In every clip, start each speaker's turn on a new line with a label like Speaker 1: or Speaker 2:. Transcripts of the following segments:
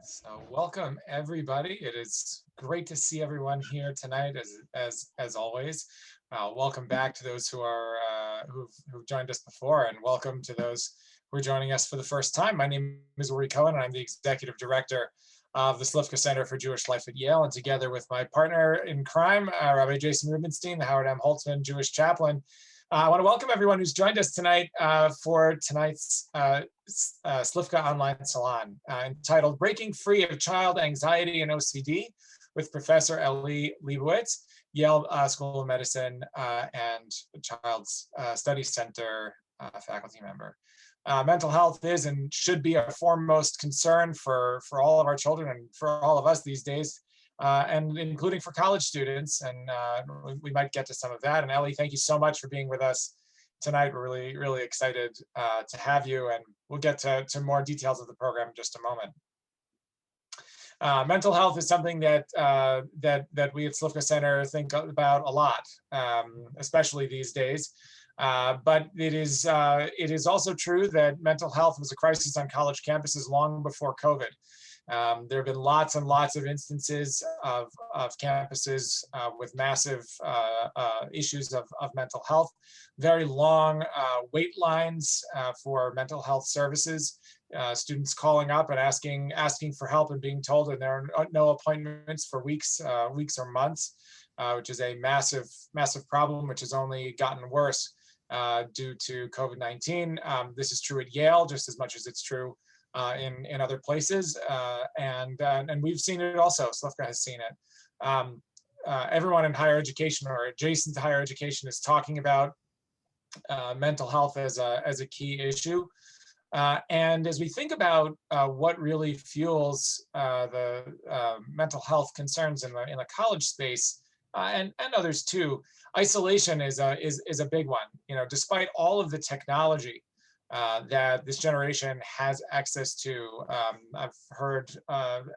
Speaker 1: So welcome everybody. It is great to see everyone here tonight, as always. Welcome back to those who are who've joined us before, and welcome to those who are joining us for the first time. My name is Cohen, and I'm the executive director of the Slovka Center for Jewish Life at Yale. And together with my partner in crime, Rabbi Jason Rubenstein, the Howard M. Holtzman Jewish chaplain, I want to welcome everyone who's joined us tonight for tonight's Slovka online salon entitled Breaking Free of Child Anxiety and OCD with Professor Eli Lebowitz, Yale School of Medicine and Child Study Center faculty member. Mental health is and should be a foremost concern for all of our children and for all of us these days. And including for college students, and we might get to some of that. And Ellie, thank you so much for being with us tonight. We're really excited to have you, and we'll get to more details of the program in just a moment. Mental health is something that we at Slovka Center think about a lot, especially these days. But it is also true that mental health was a crisis on college campuses long before COVID. There have been lots and lots of instances of campuses with massive issues of mental health, very long wait lines for mental health services, students calling up and asking for help and being told that there are no appointments for weeks or months, which is a massive problem, which has only gotten worse due to COVID-19. This is true at Yale just as much as it's true in other places, and we've seen it also. Slovka has seen it. Everyone in higher education or adjacent to higher education is talking about mental health as a key issue. And as we think about what really fuels the mental health concerns in the college space and others too, isolation is a big one. You know, despite all of the technology that this generation has access to. I've heard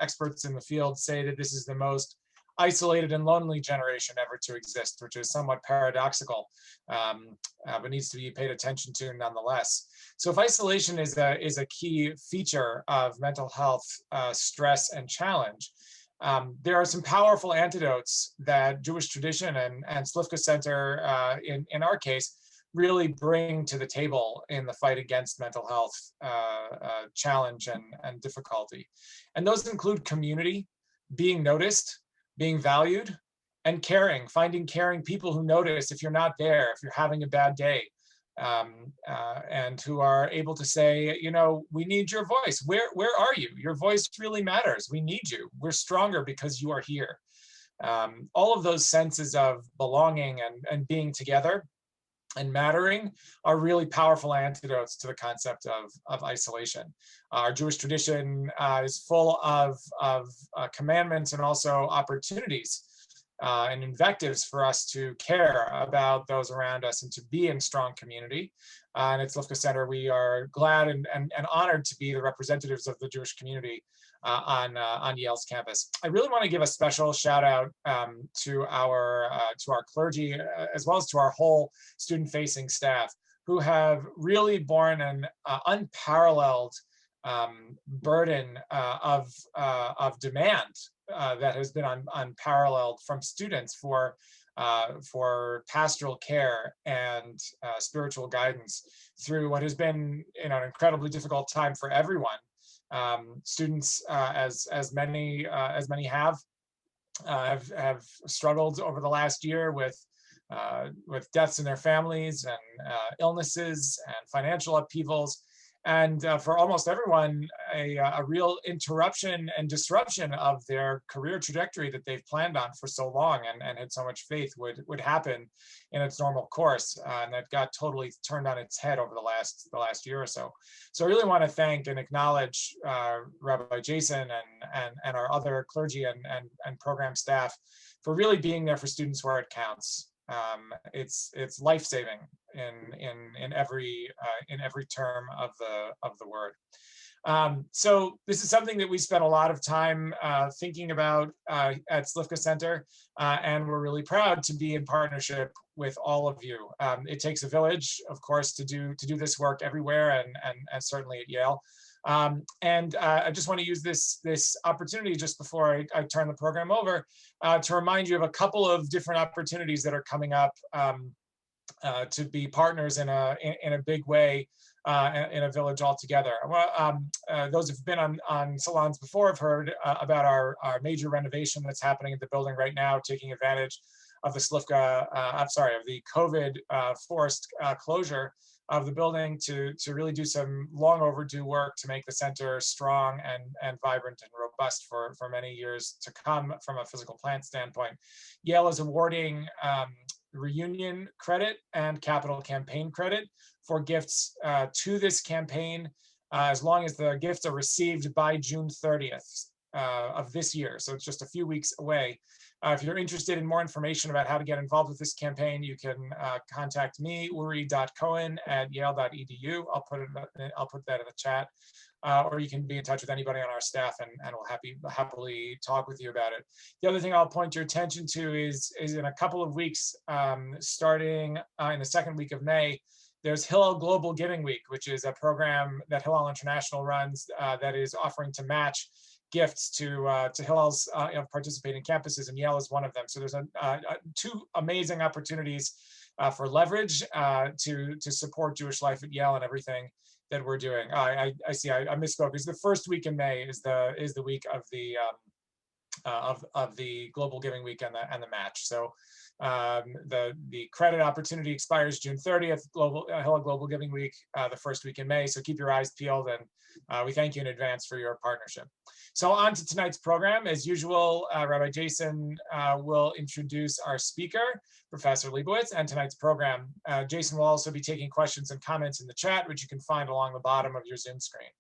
Speaker 1: experts in the field say that this is the most isolated and lonely generation ever to exist, which is somewhat paradoxical, but needs to be paid attention to nonetheless. So if isolation is a key feature of mental health stress and challenge, there are some powerful antidotes that Jewish tradition and Slovka Center, in our case, really bring to the table in the fight against mental health challenge and difficulty. And those include community, being noticed, being valued, and caring, finding caring people who notice if you're not there, if you're having a bad day, and who are able to say, you know, we need your voice. Where are you? Your voice really matters. We need you. We're stronger because you are here. All of those senses of belonging and being together and mattering are really powerful antidotes to the concept of isolation. Our Jewish tradition is full of commandments and also opportunities and invectives for us to care about those around us and to be in strong community. And at Slovka Center, we are glad and honored to be the representatives of the Jewish community on Yale's campus. I really want to give a special shout out to our clergy, as well as to our whole student-facing staff, who have really borne an unparalleled burden of demand that has been unparalleled from students for pastoral care and spiritual guidance through what has been, you know, an incredibly difficult time for everyone. Students, as many have struggled over the last year with deaths in their families and illnesses and financial upheavals. And for almost everyone, a real interruption and disruption of their career trajectory that they've planned on for so long and had so much faith would happen in its normal course, and that got totally turned on its head over the last year or so. So I really want to thank and acknowledge Rabbi Jason and our other clergy and program staff for really being there for students where it counts. It's life-saving in every term of the word. So this is something that we spent a lot of time thinking about at Slovka Center, and we're really proud to be in partnership with all of you. It takes a village, of course, to do this work everywhere, and certainly at Yale. And I just want to use this opportunity just before I turn the program over to remind you of a couple of different opportunities that are coming up to be partners in a big way in a village altogether. Well, those who've been on salons before have heard about our major renovation that's happening at the building right now, taking advantage of the Slovka, of the COVID forced closure of the building to really do some long overdue work to make the center strong and vibrant and robust for many years to come from a physical plant standpoint. Yale is awarding reunion credit and capital campaign credit for gifts to this campaign as long as the gifts are received by June 30th of this year. So it's just a few weeks away. If you're interested in more information about how to get involved with this campaign, you can contact me, uri.cohen@yale.edu. I'll put that in the chat. Or you can be in touch with anybody on our staff and we'll happily talk with you about it. The other thing I'll point your attention to is in a couple of weeks, starting in the second week of May, there's Hillel Global Giving Week, which is a program that Hillel International runs that is offering to match gifts to Hillel's participating campuses, and Yale is one of them. So there's two amazing opportunities for leverage to support Jewish life at Yale and everything that we're doing. I see. I misspoke. It's the first week in May is the week of the Global Giving Week and the match. So the credit opportunity expires June 30th. Hillel Global Giving Week, the first week in May. So keep your eyes peeled, and we thank you in advance for your partnership. So on to tonight's program. As usual, Rabbi Jason will introduce our speaker, Professor Lebowitz, and tonight's program. Jason will also be taking questions and comments in the chat, which you can find along the bottom of your Zoom screen.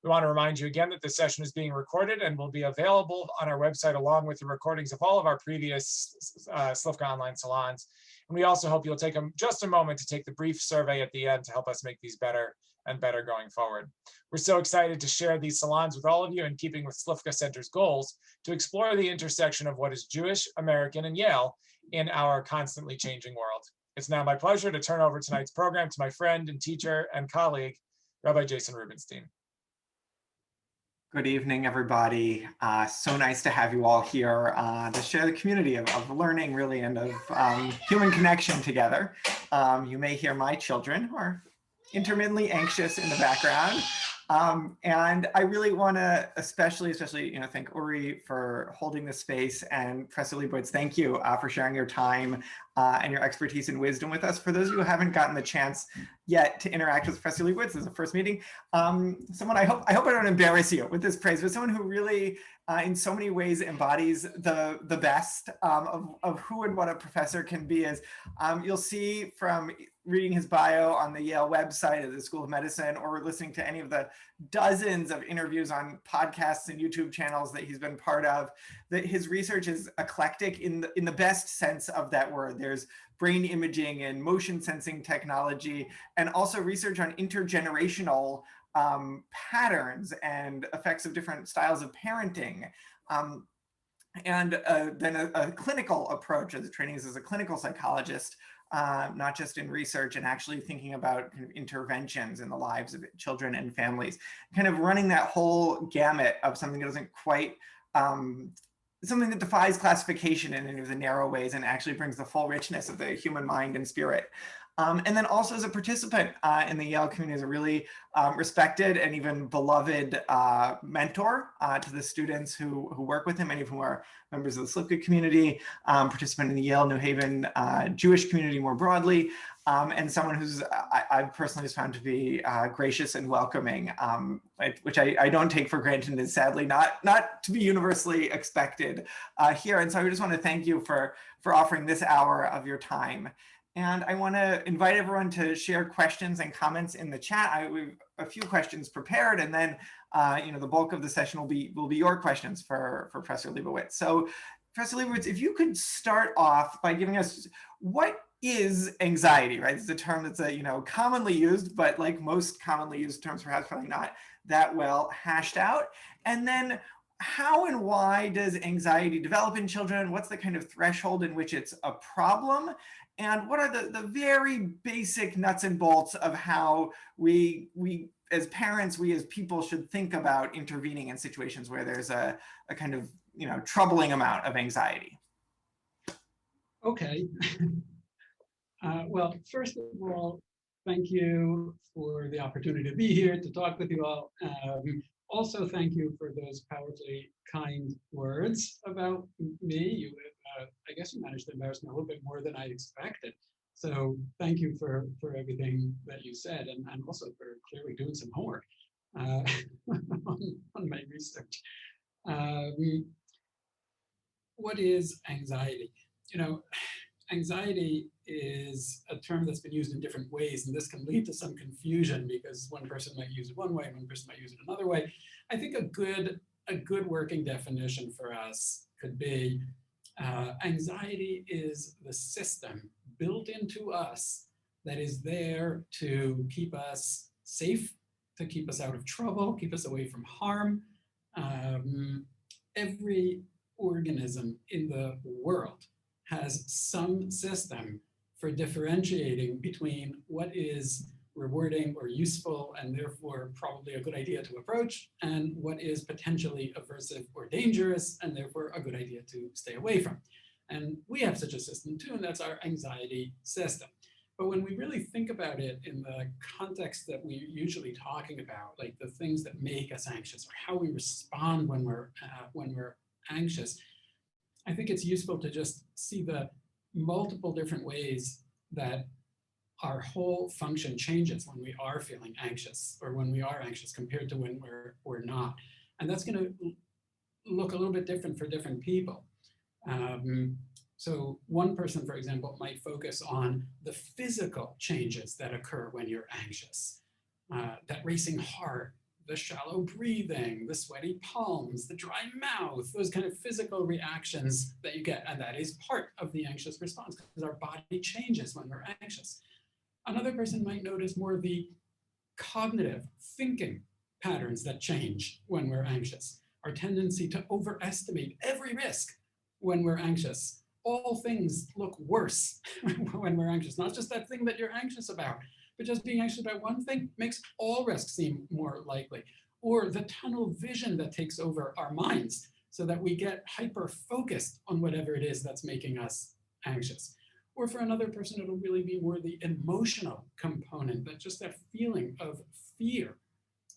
Speaker 1: We want to remind you again that this session is being recorded and will be available on our website along with the recordings of all of our previous Slovka online salons. And we also hope you'll take just a moment to take the brief survey at the end to help us make these better and better going forward. We're so excited to share these salons with all of you in keeping with Slovka Center's goals to explore the intersection of what is Jewish, American, and Yale in our constantly changing world. It's now my pleasure to turn over tonight's program to my friend and teacher and colleague, Rabbi Jason Rubenstein.
Speaker 2: Good evening, everybody. So nice to have you all here to share the community of learning, really, and of human connection together. You may hear my children who are intermittently anxious in the background. And I really want to especially thank Uri for holding this space, and Professor Lebowitz, thank you for sharing your time and your expertise and wisdom with us. For those of you who haven't gotten the chance yet to interact with Professor Lebowitz, this is the first meeting. Someone I hope I don't embarrass you with this praise, but someone who really in so many ways embodies the best of who and what a professor can be. As you'll see from reading his bio on the Yale website of the School of Medicine, or listening to any of the dozens of interviews on podcasts and YouTube channels that he's been part of, that his research is eclectic in the best sense of that word. There's brain imaging and motion sensing technology, and also research on intergenerational patterns and effects of different styles of parenting. And then a clinical approach, as training as a clinical psychologist, not just in research, and actually thinking about kind of interventions in the lives of children and families, kind of running that whole gamut of something that doesn't quite, something that defies classification in any of the narrow ways and actually brings the full richness of the human mind and spirit. And then also as a participant in the Yale community, as a really respected and even beloved mentor to the students who work with him, many of whom are members of the Slovka community, participant in the Yale New Haven Jewish community more broadly, and someone who's I've personally just found to be gracious and welcoming, which I don't take for granted, and is sadly not to be universally expected here. And so I just want to thank you for offering this hour of your time. And I want to invite everyone to share questions and comments in the chat. We have a few questions prepared, and then the bulk of the session will be your questions for Professor Lebowitz. So, Professor Lebowitz, if you could start off by giving us, what is anxiety? Right, it's a term that's commonly used, but like most commonly used terms, perhaps probably not that well hashed out. And then, how and why does anxiety develop in children? What's the kind of threshold in which it's a problem? And what are the very basic nuts and bolts of how we as parents, we as people should think about intervening in situations where there's a kind of, troubling amount of anxiety?
Speaker 3: Okay. Well, first of all, thank you for the opportunity to be here to talk with you all. Also, thank you for those powerfully kind words about me. I guess you managed to embarrass me a little bit more than I expected. So thank you for everything that you said, and also for clearly doing some homework on my research. What is anxiety? Anxiety is a term that's been used in different ways, and this can lead to some confusion because one person might use it one way, one person might use it another way. I think a good working definition for us could be anxiety is the system built into us that is there to keep us safe, to keep us out of trouble, keep us away from harm. Every organism in the world has some system for differentiating between what is rewarding or useful and therefore probably a good idea to approach, and what is potentially aversive or dangerous and therefore a good idea to stay away from. And we have such a system too, and that's our anxiety system. But when we really think about it in the context that we're usually talking about, like the things that make us anxious or how we respond when we're anxious, I think it's useful to just see the multiple different ways that our whole function changes when we are feeling anxious or when we are anxious compared to when we're not. And that's going to look a little bit different for different people. So one person, for example, might focus on the physical changes that occur when you're anxious. That racing heart, the shallow breathing, the sweaty palms, the dry mouth, those kind of physical reactions that you get. And that is part of the anxious response because our body changes when we're anxious. Another person might notice more of the cognitive thinking patterns that change when we're anxious. Our tendency to overestimate every risk when we're anxious. All things look worse when we're anxious, not just that thing that you're anxious about, but just being anxious about one thing makes all risks seem more likely. Or the tunnel vision that takes over our minds so that we get hyper-focused on whatever it is that's making us anxious. Or for another person, it'll really be more the emotional component, that just that feeling of fear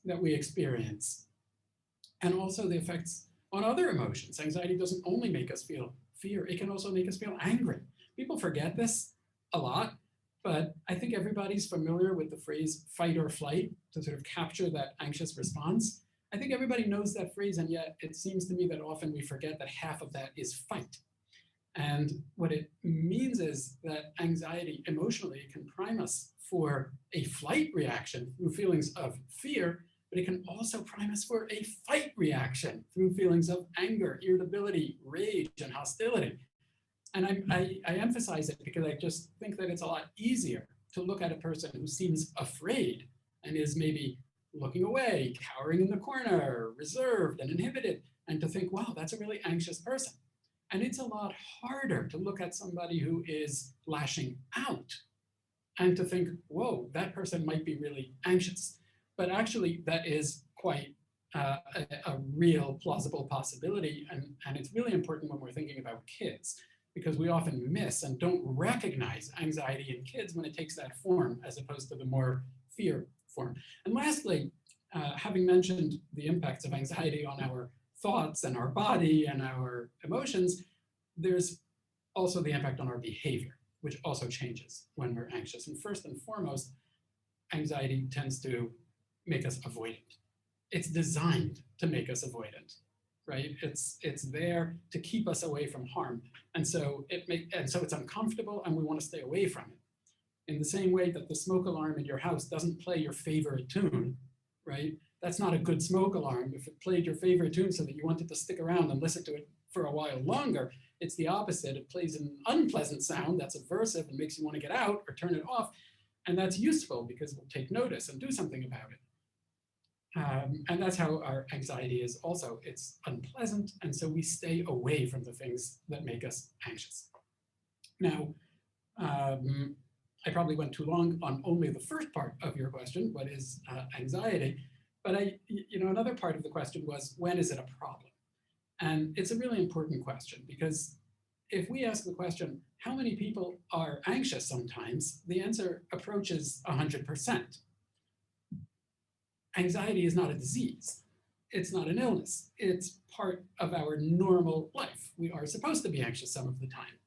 Speaker 3: that we experience. And also the effects on other emotions. Anxiety doesn't only make us feel fear, it can also make us feel angry. People forget this a lot, but I think everybody's familiar with the phrase fight or flight to sort of capture that anxious response. I think everybody knows that phrase, and yet it seems to me that often we forget that half of that is fight. And what it means is that anxiety emotionally can prime us for a flight reaction through feelings of fear, but it can also prime us for a fight reaction through feelings of anger, irritability, rage, and hostility. And I emphasize it because I just think that it's a lot easier to look at a person who seems afraid and is maybe looking away, cowering in the corner, reserved and inhibited, and to think, wow, that's a really anxious person. And it's a lot harder to look at somebody who is lashing out and to think, whoa, that person might be really anxious. But actually, that is quite a real plausible possibility. And it's really important when we're thinking about kids, because we often miss and don't recognize anxiety in kids when it takes that form, as opposed to the more fear form. And lastly, having mentioned the impacts of anxiety on our thoughts and our body and our emotions, there's also the impact on our behavior, which also changes when we're anxious. And first and foremost, anxiety tends to make us avoidant. It's designed to make us avoidant, right? It's there to keep us away from harm. And so it's uncomfortable and we want to stay away from it. In the same way that the smoke alarm in your house doesn't play your favorite tune, right? That's not a good smoke alarm. If it played your favorite tune so that you wanted to stick around and listen to it for a while longer, it's the opposite. It plays an unpleasant sound that's aversive and makes you want to get out or turn it off. And that's useful because we'll take notice and do something about it. And that's how our anxiety is also. It's unpleasant, and so we stay away from the things that make us anxious. Now, I probably went too long on only the first part of your question, what is anxiety? But another part of the question was, when is it a problem? And it's a really important question, because if we ask the question, how many people are anxious sometimes, the answer approaches 100%. Anxiety is not a disease. It's not an illness. It's part of our normal life. We are supposed to be anxious some of the time.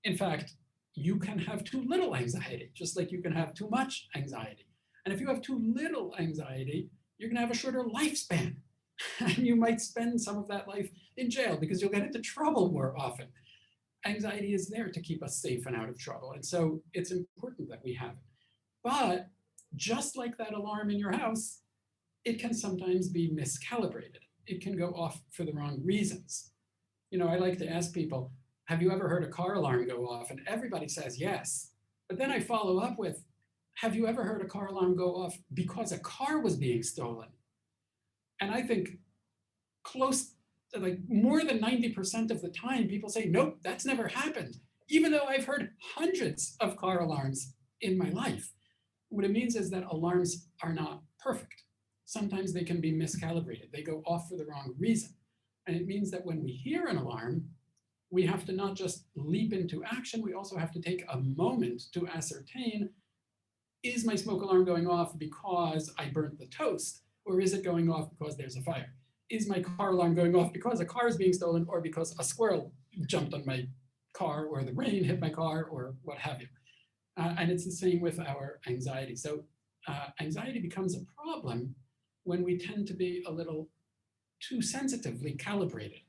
Speaker 3: In fact, you can have too little anxiety, just like you can have too much anxiety. And if you have too little anxiety, you're gonna have a shorter lifespan. And you might spend some of that life in jail because you'll get into trouble more often. Anxiety is there to keep us safe and out of trouble. And so it's important that we have it. But just like that alarm in your house, it can sometimes be miscalibrated. It can go off for the wrong reasons. I like to ask people, have you ever heard a car alarm go off? And everybody says yes. But then I follow up with, have you ever heard a car alarm go off because a car was being stolen? And I think close to like more than 90% of the time, people say, nope, that's never happened, even though I've heard hundreds of car alarms in my life. What it means is that alarms are not perfect. Sometimes they can be miscalibrated. They go off for the wrong reason. And it means that when we hear an alarm, we have to not just leap into action, we also have to take a moment to ascertain, is my smoke alarm going off because I burnt the toast? Or is it going off because there's a fire? Is my car alarm going off because a car is being stolen, or because a squirrel jumped on my car, or the rain hit my car, or what have you? And it's the same with our anxiety. So anxiety becomes a problem when we tend to be a little too sensitively calibrated,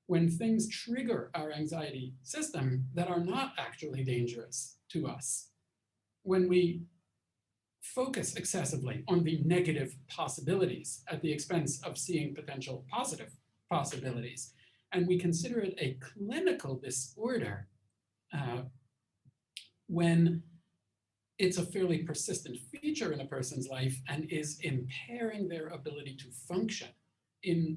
Speaker 3: when things trigger our anxiety system that are not actually dangerous to us, when we focus excessively on the negative possibilities at the expense of seeing potential positive possibilities, and we consider it a clinical disorder when it's a fairly persistent feature in a person's life and is impairing their ability to function in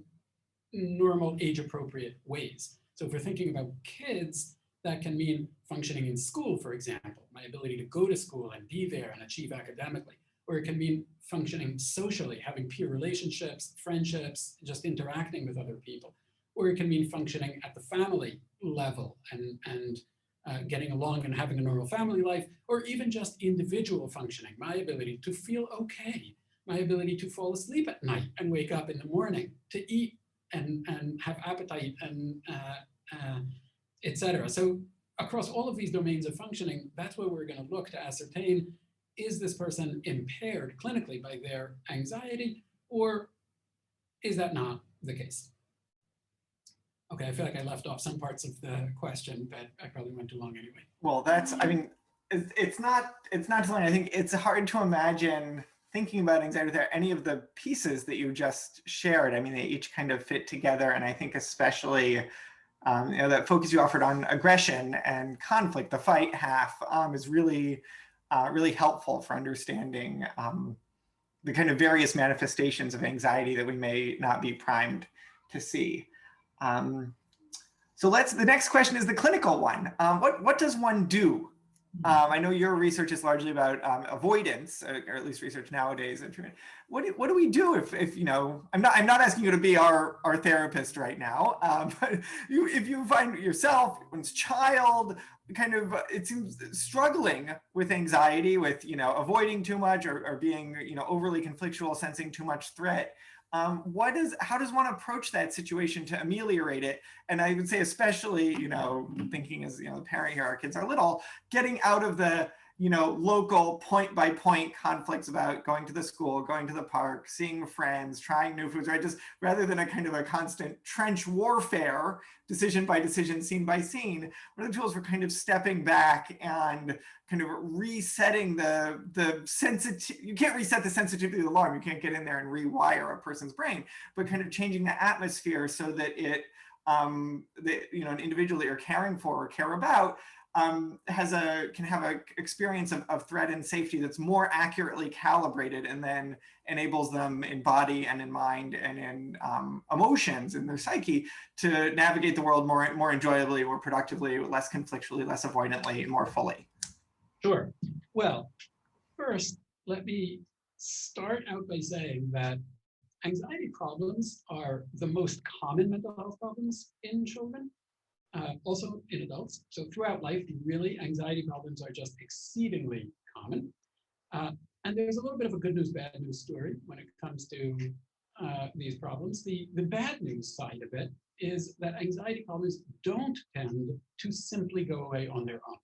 Speaker 3: normal age-appropriate ways. So if we're thinking about kids, that can mean functioning in school, for example, my ability to go to school and be there and achieve academically. Or it can mean functioning socially, having peer relationships, friendships, just interacting with other people. Or it can mean functioning at the family level and getting along and having a normal family life, or even just individual functioning, my ability to feel okay, my ability to fall asleep at night and wake up in the morning, to eat and have appetite and etc. So across all of these domains of functioning, that's where we're going to look to ascertain, is this person impaired clinically by their anxiety, or is that not the case? Okay, I feel like I left off some parts of the question, but I probably went too long anyway.
Speaker 2: Well, it's not too long. I think it's hard to imagine thinking about anxiety there, any of the pieces that you just shared. I mean, they each kind of fit together. And I think especially, that focus you offered on aggression and conflict, the fight half, is really, really helpful for understanding the kind of various manifestations of anxiety that we may not be primed to see. So the next question is the clinical one. What does one do? I know your research is largely about avoidance, or at least research nowadays. What do we do if I'm not asking you to be our therapist right now, but if you find yourself, one's child, kind of, it seems, struggling with anxiety, with avoiding too much, or being overly conflictual, sensing too much threat. How does one approach that situation to ameliorate it? And I would say, especially, thinking as the parent here, our kids are little, getting out of the local point-by-point conflicts about going to the school, going to the park, seeing friends, trying new foods, right? Just rather than a kind of a constant trench warfare, decision by decision, scene by scene, what are the tools for kind of stepping back and kind of resetting the sensitivity? You can't reset the sensitivity of the alarm. You can't get in there and rewire a person's brain, but kind of changing the atmosphere so that it, an individual that you're caring for or care about can have an experience of threat and safety that's more accurately calibrated, and then enables them in body and in mind and in emotions in their psyche to navigate the world more enjoyably, more productively, less conflictually, less avoidantly, more fully.
Speaker 3: Sure. Well, first, let me start out by saying that anxiety problems are the most common mental health problems in children, also in adults. So throughout life, really, anxiety problems are just exceedingly common. And there's a little bit of a good news, bad news story when it comes to these problems. The bad news side of it is that anxiety problems don't tend to simply go away on their own.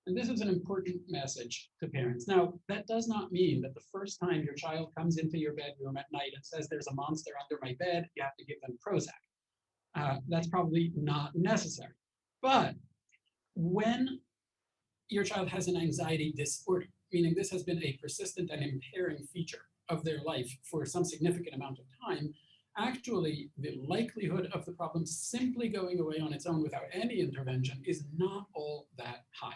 Speaker 3: And this is an important message to parents. Now, that does not mean that the first time your child comes into your bedroom at night and says there's a monster under my bed, you have to give them Prozac. That's probably not necessary. But when your child has an anxiety disorder, meaning this has been a persistent and impairing feature of their life for some significant amount of time, actually the likelihood of the problem simply going away on its own without any intervention is not all that high.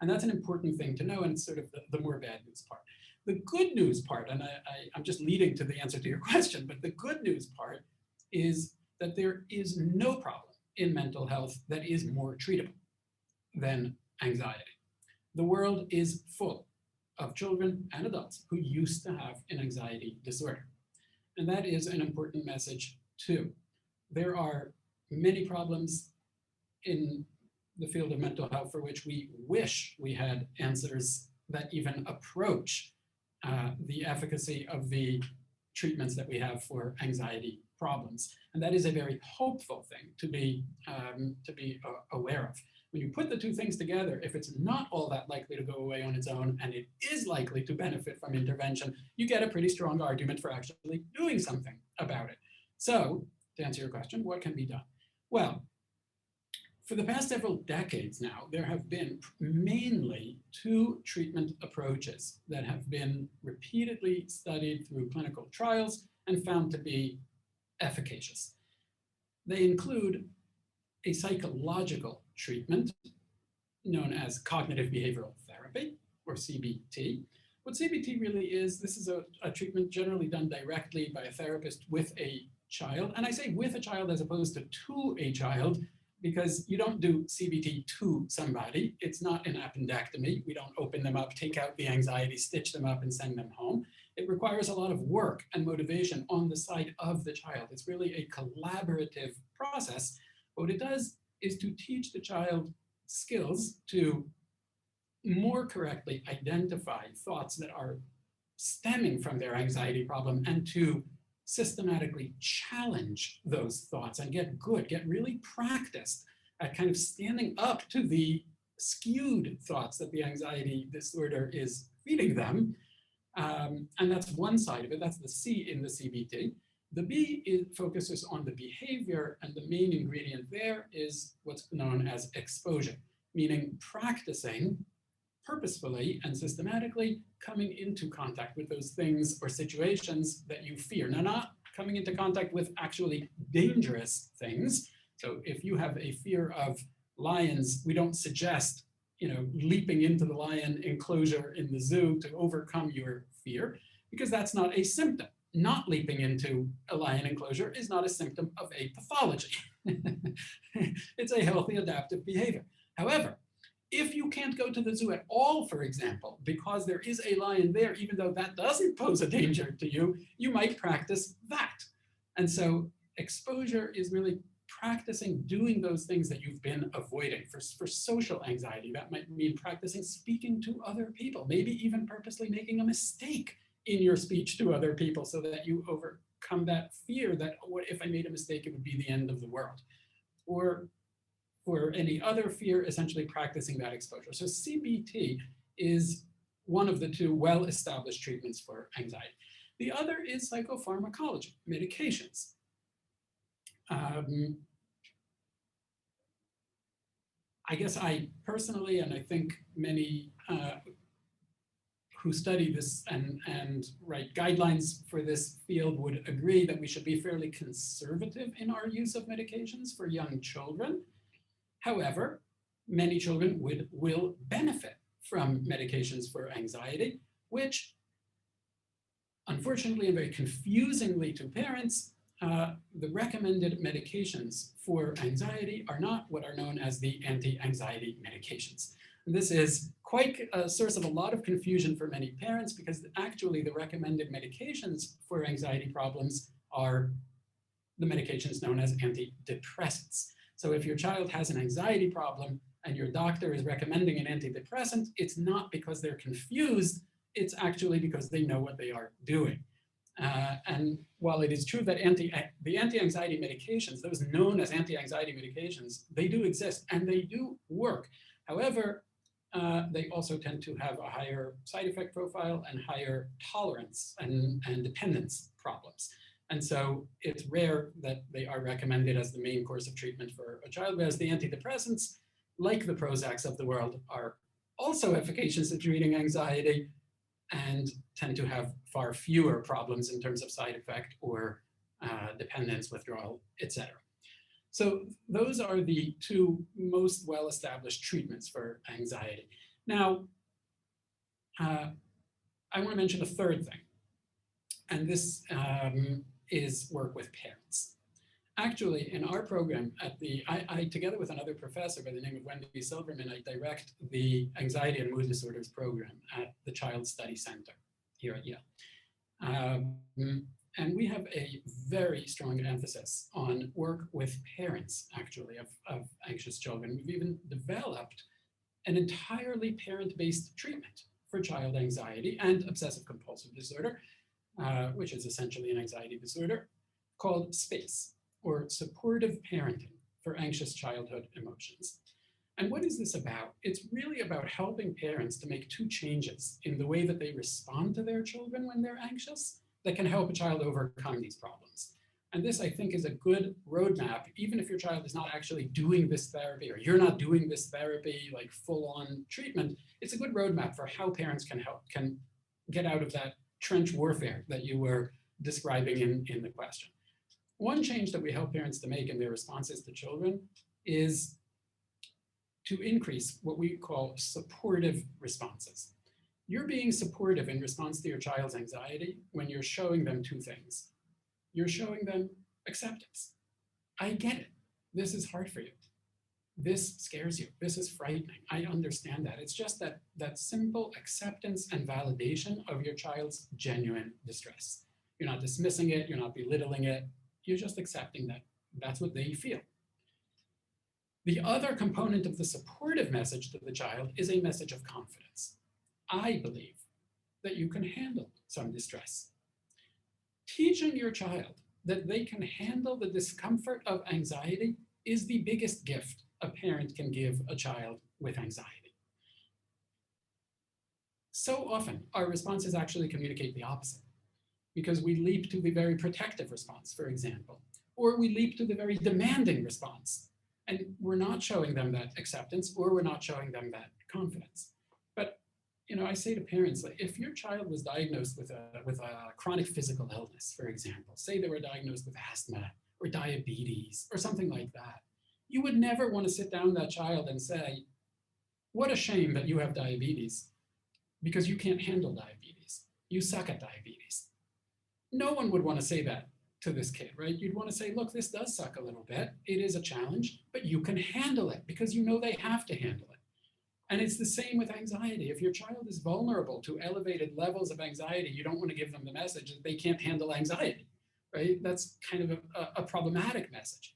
Speaker 3: And that's an important thing to know, and it's sort of the more bad news part. The good news part, and I'm just leading to the answer to your question, but the good news part is that there is no problem in mental health that is more treatable than anxiety. The world is full of children and adults who used to have an anxiety disorder. And that is an important message too. There are many problems in the field of mental health for which we wish we had answers that even approach the efficacy of the treatments that we have for anxiety problems. And that is a very hopeful thing to be aware of. When you put the two things together, if it's not all that likely to go away on its own, and it is likely to benefit from intervention, you get a pretty strong argument for actually doing something about it. So, to answer your question, what can be done? Well, for the past several decades now, there have been mainly two treatment approaches that have been repeatedly studied through clinical trials and found to be efficacious. They include a psychological treatment known as cognitive behavioral therapy, or CBT. What CBT really is, this is a treatment generally done directly by a therapist with a child. And I say with a child as opposed to a child, because you don't do CBT to somebody. It's not an appendectomy. We don't open them up, take out the anxiety, stitch them up, and send them home. It requires a lot of work and motivation on the side of the child. It's really a collaborative process. What it does is to teach the child skills to more correctly identify thoughts that are stemming from their anxiety problem and to systematically challenge those thoughts and get good, get really practiced at kind of standing up to the skewed thoughts that the anxiety disorder is feeding them. And that's one side of it. That's the C in the CBT. The B focuses on the behavior, and the main ingredient there is what's known as exposure, meaning practicing purposefully and systematically coming into contact with those things or situations that you fear. Now, not coming into contact with actually dangerous things. So if you have a fear of lions, we don't suggest, leaping into the lion enclosure in the zoo to overcome your fear, because that's not a symptom. Not leaping into a lion enclosure is not a symptom of a pathology. It's a healthy adaptive behavior. However, if you can't go to the zoo at all, for example, because there is a lion there, even though that doesn't pose a danger to you, you might practice that. And so exposure is really practicing doing those things that you've been avoiding. For social anxiety, that might mean practicing speaking to other people, maybe even purposely making a mistake in your speech to other people so that you overcome that fear that, what if I made a mistake, it would be the end of the world. Or for any other fear, essentially practicing that exposure. So CBT is one of the two well-established treatments for anxiety. The other is psychopharmacology, medications. I guess I personally, and I think many who study this and write guidelines for this field would agree that we should be fairly conservative in our use of medications for young children. However, many children will benefit from medications for anxiety, which unfortunately and very confusingly to parents, the recommended medications for anxiety are not what are known as the anti-anxiety medications. This is quite a source of a lot of confusion for many parents because actually the recommended medications for anxiety problems are the medications known as antidepressants. So if your child has an anxiety problem and your doctor is recommending an antidepressant, it's not because they're confused, it's actually because they know what they are doing. And while it is true that the anti-anxiety medications, those known as anti-anxiety medications, they do exist and they do work. However, they also tend to have a higher side effect profile and higher tolerance and dependence problems. And so it's rare that they are recommended as the main course of treatment for a child, whereas the antidepressants, like the Prozacs of the world, are also efficacious at treating anxiety and tend to have far fewer problems in terms of side effect or dependence, withdrawal, etc. So those are the two most well-established treatments for anxiety. Now, I want to mention a third thing, and this is work with parents. Actually, in our program at I together with another professor by the name of Wendy Silverman, I direct the Anxiety and Mood Disorders program at the Child Study Center here at Yale. And we have a very strong emphasis on work with parents, actually, of anxious children. We've even developed an entirely parent-based treatment for child anxiety and obsessive compulsive disorder, which is essentially an anxiety disorder, called SPACE, or Supportive Parenting for Anxious Childhood Emotions. And what is this about? It's really about helping parents to make two changes in the way that they respond to their children when they're anxious that can help a child overcome these problems. And this, I think, is a good roadmap, even if your child is not actually doing this therapy, or you're not doing this therapy, like full-on treatment. It's a good roadmap for how parents can get out of that trench warfare that you were describing in the question. One change that we help parents to make in their responses to children is to increase what we call supportive responses. You're being supportive in response to your child's anxiety when you're showing them two things. You're showing them acceptance. I get it. This is hard for you. This scares you. This is frightening. I understand that. It's just that simple acceptance and validation of your child's genuine distress. You're not dismissing it. You're not belittling it. You're just accepting that that's what they feel. The other component of the supportive message to the child is a message of confidence. I believe that you can handle some distress. Teaching your child that they can handle the discomfort of anxiety is the biggest gift a parent can give a child with anxiety. So often, our responses actually communicate the opposite, because we leap to the very protective response, for example, or we leap to the very demanding response, and we're not showing them that acceptance, or we're not showing them that confidence. But I say to parents, like, if your child was diagnosed with a chronic physical illness, for example, say they were diagnosed with asthma or diabetes or something like that, you would never want to sit down that child and say, what a shame that you have diabetes because you can't handle diabetes. You suck at diabetes. No one would want to say that to this kid, right? You'd want to say, look, this does suck a little bit. It is a challenge, but you can handle it because you know they have to handle it. And it's the same with anxiety. If your child is vulnerable to elevated levels of anxiety, you don't want to give them the message that they can't handle anxiety, right? That's kind of a problematic message.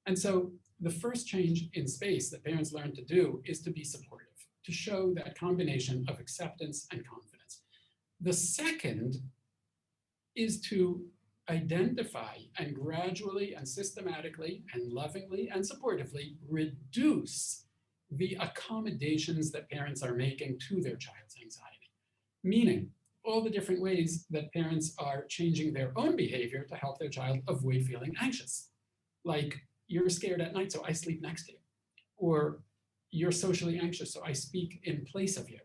Speaker 3: And so the first change in SPACE that parents learn to do is to be supportive, to show that combination of acceptance and confidence. The second is to identify and gradually and systematically and lovingly and supportively reduce the accommodations that parents are making to their child's anxiety, meaning all the different ways that parents are changing their own behavior to help their child avoid feeling anxious. Like, you're scared at night, so I sleep next to you. Or you're socially anxious, so I speak in place of you.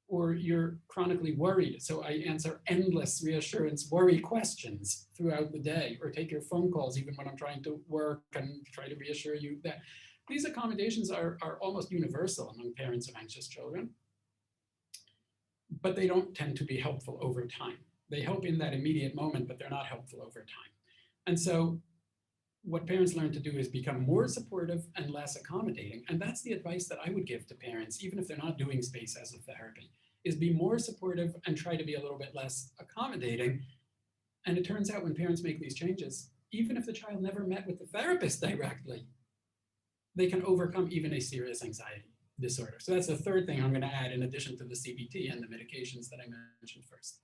Speaker 3: Or you're chronically worried, so I answer endless reassurance worry questions throughout the day, or take your phone calls even when I'm trying to work and try to reassure you that. These accommodations are almost universal among parents of anxious children, but they don't tend to be helpful over time. They help in that immediate moment, but they're not helpful over time. And so what parents learn to do is become more supportive and less accommodating. And that's the advice that I would give to parents, even if they're not doing space as a therapy, is be more supportive and try to be a little bit less accommodating. And it turns out when parents make these changes, even if the child never met with the therapist directly, they can overcome even a serious anxiety disorder. So that's the third thing I'm going to add in addition to the CBT and the medications that I mentioned first.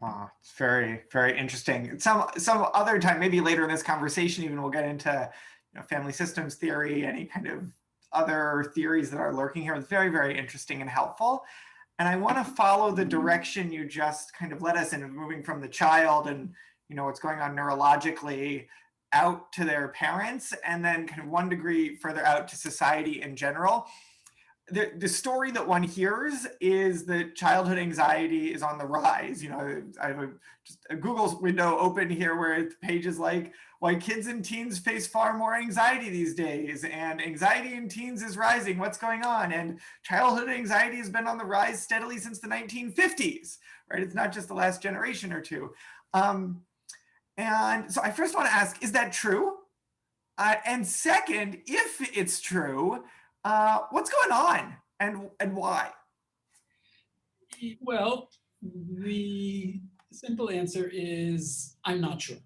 Speaker 2: Wow, it's very, very interesting. Some other time, maybe later in this conversation, even we'll get into family systems theory, any kind of other theories that are lurking here. It's very, very interesting and helpful. And I want to follow the direction you just kind of led us in, moving from the child and what's going on neurologically out to their parents, and then kind of one degree further out to society in general. The story that one hears is that childhood anxiety is on the rise. I have just a Google window open here where the page is like, why kids and teens face far more anxiety these days, and anxiety in teens is rising, what's going on? And childhood anxiety has been on the rise steadily since the 1950s, right? It's not just the last generation or two. And so I first want to ask, is that true? And second, if it's true, what's going on and why?
Speaker 3: Well, the simple answer is I'm not sure.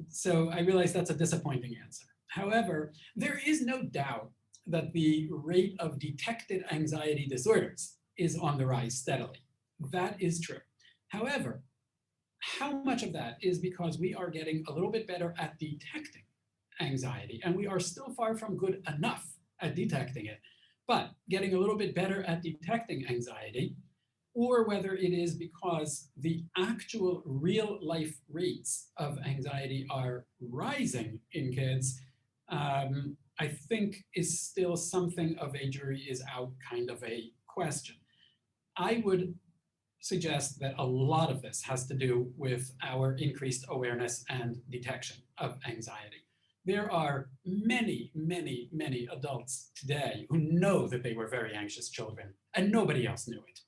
Speaker 3: So I realize that's a disappointing answer. However, there is no doubt that the rate of detected anxiety disorders is on the rise steadily. That is true. However, how much of that is because we are getting a little bit better at detecting anxiety, and we are still far from good enough at detecting it, but getting a little bit better at detecting anxiety, or whether it is because the actual real life rates of anxiety are rising in kids, I think is still something of a jury is out kind of a question. I would suggest that a lot of this has to do with our increased awareness and detection of anxiety. There are many, many, many adults today who know that they were very anxious children and nobody else knew it,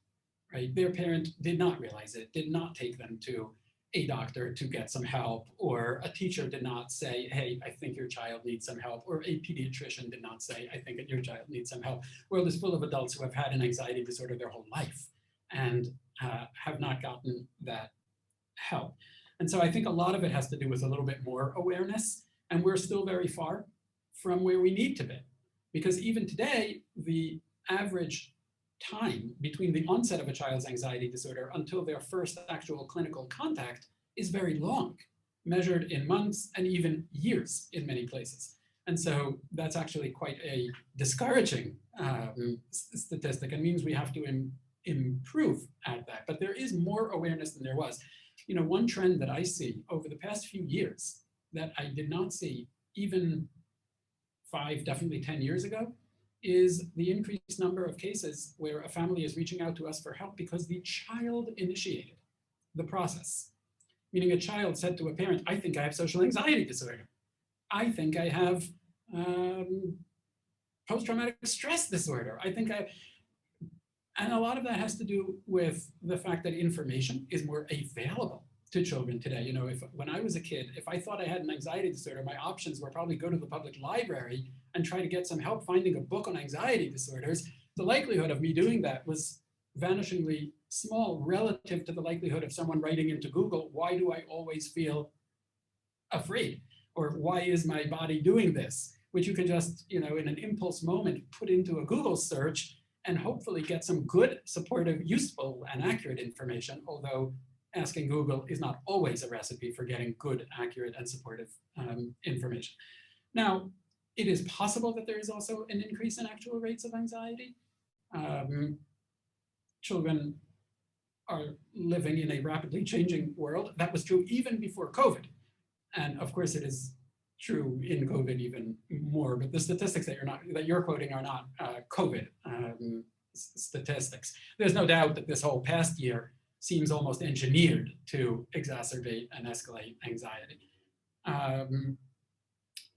Speaker 3: right? Their parent did not realize it, did not take them to a doctor to get some help, or a teacher did not say, hey, I think your child needs some help, or a pediatrician did not say, I think that your child needs some help. The world is full of adults who have had an anxiety disorder their whole life and have not gotten that help. And so I think a lot of it has to do with a little bit more awareness, and we're still very far from where we need to be. Because even today, the average time between the onset of a child's anxiety disorder until their first actual clinical contact is very long, measured in months and even years in many places. And so that's actually quite a discouraging statistic, and means we have to improve at that. But there is more awareness than there was. One trend that I see over the past few years that I did not see even 5, definitely 10 years ago, is the increased number of cases where a family is reaching out to us for help because the child initiated the process. Meaning a child said to a parent, I think I have social anxiety disorder. I think I have post-traumatic stress disorder. And a lot of that has to do with the fact that information is more available to children today. When I was a kid, if I thought I had an anxiety disorder, my options were probably go to the public library and try to get some help finding a book on anxiety disorders. The likelihood of me doing that was vanishingly small relative to the likelihood of someone writing into Google, why do I always feel afraid? Or why is my body doing this? Which you can just, in an impulse moment, put into a Google search and hopefully get some good, supportive, useful, and accurate information, although asking Google is not always a recipe for getting good, accurate, and supportive information. Now, it is possible that there is also an increase in actual rates of anxiety. Children are living in a rapidly changing world. That was true even before COVID. And of course, it is true in COVID even more, but the statistics that you're quoting are not COVID statistics. There's no doubt that this whole past year seems almost engineered to exacerbate and escalate anxiety.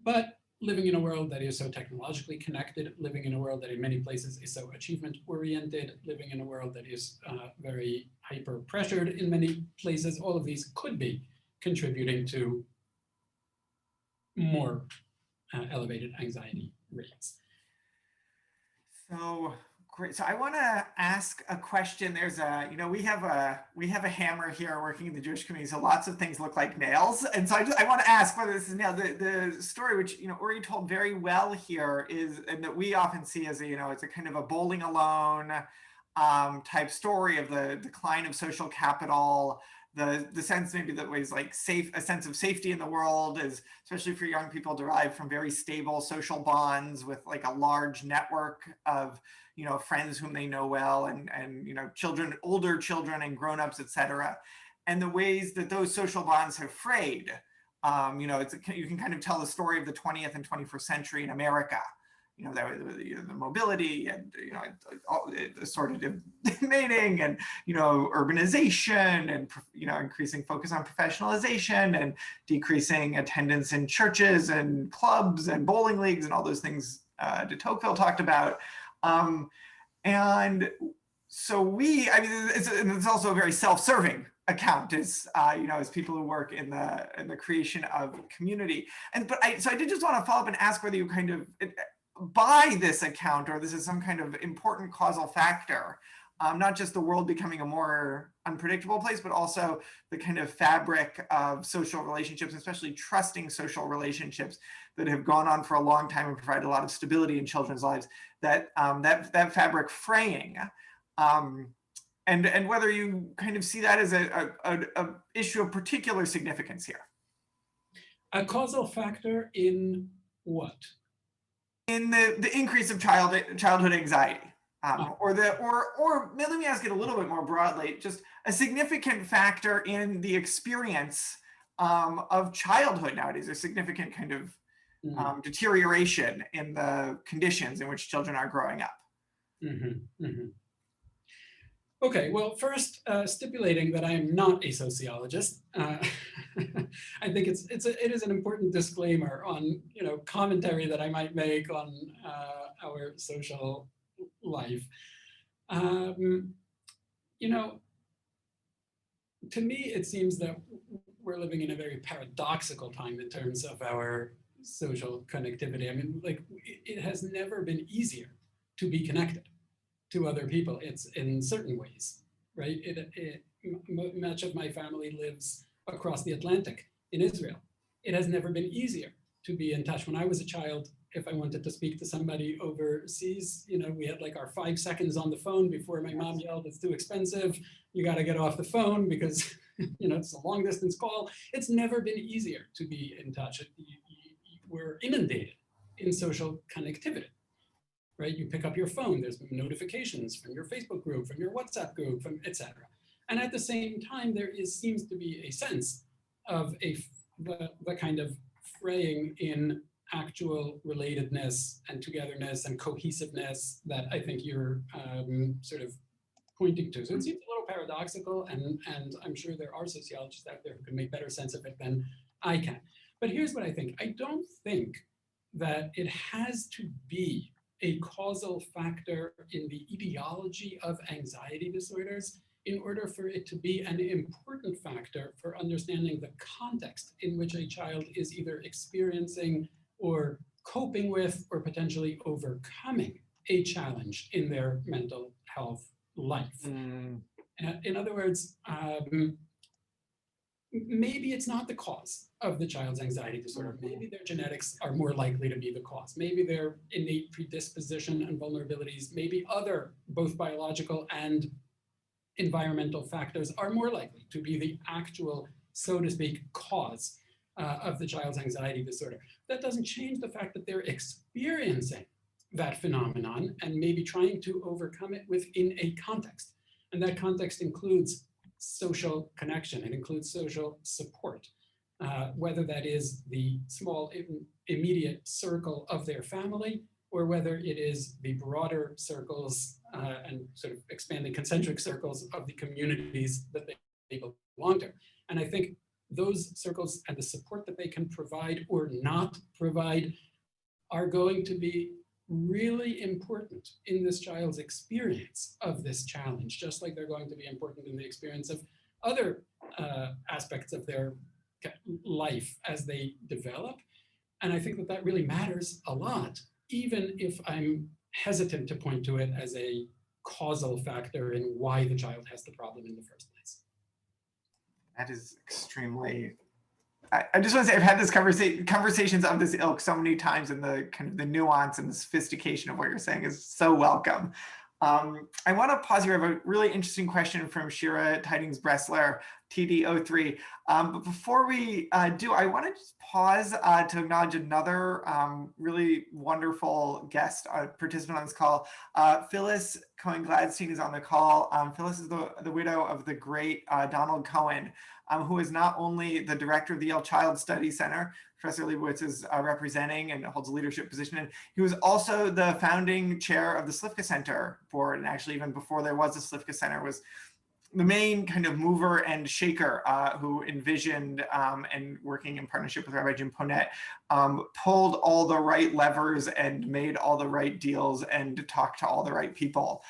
Speaker 3: But living in a world that is so technologically connected, living in a world that in many places is so achievement-oriented, living in a world that is very hyper-pressured in many places, all of these could be contributing to more elevated anxiety rates.
Speaker 2: So great. So I want to ask a question. There's a, we have a hammer here working in the Jewish community, so lots of things look like nails. And so I want to ask whether this is nail. The story which Uri told very well here is, and that we often see as it's a kind of a bowling alone type story of the decline of social capital. The sense maybe that was like a sense of safety in the world is, especially for young people, derived from very stable social bonds with like a large network of friends whom they know well, and children, older children and grown-ups, etc. And the ways that those social bonds have frayed. You can kind of tell the story of the 20th and 21st century in America. The mobility and assortative mating and urbanization and increasing focus on professionalization and decreasing attendance in churches and clubs and bowling leagues and all those things de Tocqueville talked about. And so it's also a very self-serving account as people who work in the creation of community. So I did just want to follow up and ask whether you kind of buy this account, or this is some kind of important causal factor, not just the world becoming a more unpredictable place, but also the kind of fabric of social relationships, especially trusting social relationships that have gone on for a long time and provide a lot of stability in children's lives, that fabric fraying, and whether you kind of see that as a issue of particular significance here.
Speaker 3: A causal factor in what?
Speaker 2: In the increase of childhood anxiety, or let me ask it a little bit more broadly, just a significant factor in the experience of childhood nowadays, a significant kind of deterioration in the conditions in which children are growing up.
Speaker 3: Mm-hmm. Mm-hmm. Okay, well, first, stipulating that I am not a sociologist, I think it is an important disclaimer on commentary that I might make on our social life. To me, it seems that we're living in a very paradoxical time in terms of our social connectivity. I mean, like, it has never been easier to be connected to other people. It's in certain ways, right? Much of my family lives across the Atlantic in Israel. It has never been easier to be in touch. When I was a child, if I wanted to speak to somebody overseas, we had like our 5 seconds on the phone before my mom yelled, "It's too expensive. You got to get off the phone because it's a long distance call." It's never been easier to be in touch. We're inundated in social connectivity. Right? You pick up your phone, there's notifications from your Facebook group, from your WhatsApp group, from etc. And at the same time, there seems to be a sense of the kind of fraying in actual relatedness and togetherness and cohesiveness that I think you're sort of pointing to. So it seems a little paradoxical, and I'm sure there are sociologists out there who can make better sense of it than I can. But here's what I think. I don't think that it has to be a causal factor in the etiology of anxiety disorders in order for it to be an important factor for understanding the context in which a child is either experiencing or coping with or potentially overcoming a challenge in their mental health life. In other words, maybe it's not the cause of the child's anxiety disorder. Maybe their genetics are more likely to be the cause. Maybe their innate predisposition and vulnerabilities, maybe other both biological and environmental factors are more likely to be the actual, so to speak, cause of the child's anxiety disorder. That doesn't change the fact that they're experiencing that phenomenon and maybe trying to overcome it within a context. And that context includes social connection. It includes social support, whether that is the small immediate circle of their family, or whether it is the broader circles and sort of expanding concentric circles of the communities that they belong to. And I think those circles and the support that they can provide or not provide are going to be really important in this child's experience of this challenge, just like they're going to be important in the experience of other aspects of their life as they develop. And I think that that really matters a lot, even if I'm hesitant to point to it as a causal factor in why the child has the problem in the first place.
Speaker 2: That is extremely, I just want to say, I've had this conversations of this ilk so many times, and the kind of the nuance and the sophistication of what you're saying is so welcome. I want to pause here. I have a really interesting question from Shira Tidings-Bressler, TD03. But before we do, I want to just pause to acknowledge another really wonderful guest, participant on this call. Phyllis Cohen Gladstone is on the call. Phyllis is the widow of the great Donald Cohen, who is not only the director of the Yale Child Study Center, Professor Lebowitz is representing and holds a leadership position in. He was also the founding chair of the Slovka Center board, and actually even before there was a Slovka Center, was the main kind of mover and shaker who envisioned and working in partnership with Rabbi Jim Ponette, pulled all the right levers and made all the right deals and talked to all the right people,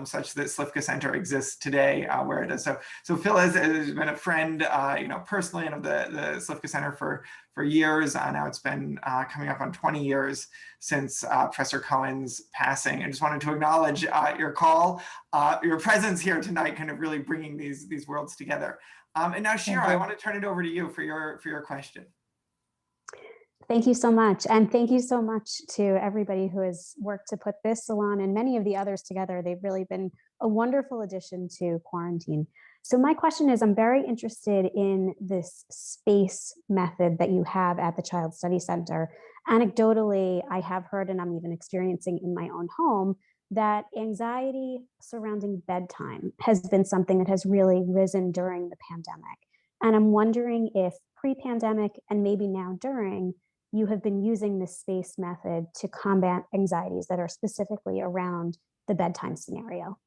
Speaker 2: such that Slovka Center exists today where it is. So Phil has been a friend, personally, and of the Slovka Center for years. Now it's been coming up on 20 years since Professor Cohen's passing. I just wanted to acknowledge your call, your presence here tonight, kind of really bringing these worlds together. And now, Shira, I want to turn it over to you for your question.
Speaker 4: Thank you so much. And thank you so much to everybody who has worked to put this salon and many of the others together. They've really been a wonderful addition to quarantine. So my question is, I'm very interested in this space method that you have at the Child Study Center. Anecdotally, I have heard, and I'm even experiencing in my own home, that anxiety surrounding bedtime has been something that has really risen during the pandemic. And I'm wondering if pre-pandemic and maybe now during, you have been using this space method to combat anxieties that are specifically around the bedtime scenario.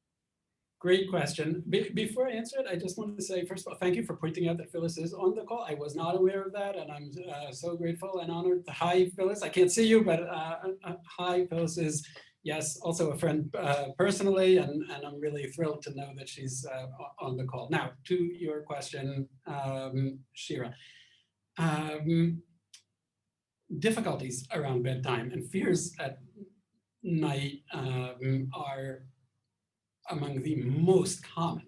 Speaker 3: Great question. Before I answer it, I just wanted to say, first of all, thank you for pointing out that Phyllis is on the call. I was not aware of that, and I'm so grateful and honored. Hi, Phyllis. I can't see you, but hi, Phyllis is, yes, also a friend personally, and I'm really thrilled to know that she's on the call. Now, to your question, Shira. Difficulties around bedtime and fears at night are among the most common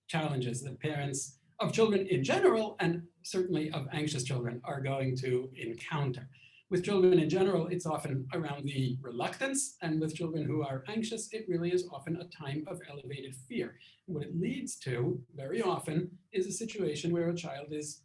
Speaker 3: challenges that parents of children in general, and certainly of anxious children, are going to encounter. With children in general, it's often around the reluctance, and with children who are anxious, it really is often a time of elevated fear. And what it leads to, very often, is a situation where a child is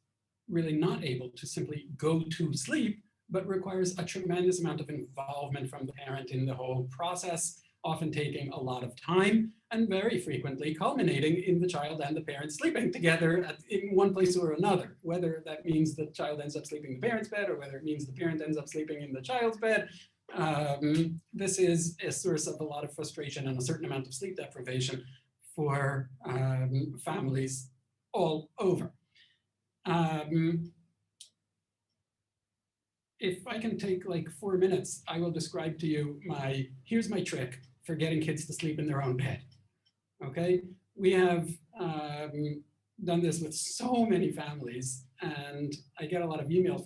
Speaker 3: really not able to simply go to sleep, but requires a tremendous amount of involvement from the parent in the whole process, often taking a lot of time, and very frequently culminating in the child and the parent sleeping together in one place or another, whether that means the child ends up sleeping in the parent's bed or whether it means the parent ends up sleeping in the child's bed. This is a source of a lot of frustration and a certain amount of sleep deprivation for families all over. If I can take like 4 minutes, I will describe to you here's my trick for getting kids to sleep in their own bed. Okay, we have done this with so many families, and I get a lot of emails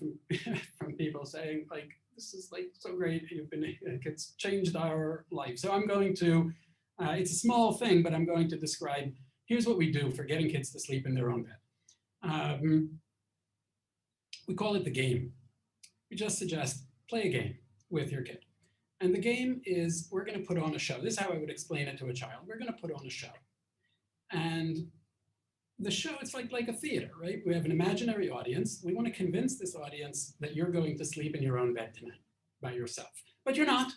Speaker 3: from people saying, like, this is like so great, it's changed our life. So I'm going to, it's a small thing, but I'm going to describe, here's what we do for getting kids to sleep in their own bed. We call it the game. We just suggest play a game with your kid. And the game is, we're going to put on a show. This is how I would explain it to a child. We're going to put on a show. And the show, it's like a theater, right? We have an imaginary audience. We want to convince this audience that you're going to sleep in your own bed tonight by yourself. But you're not.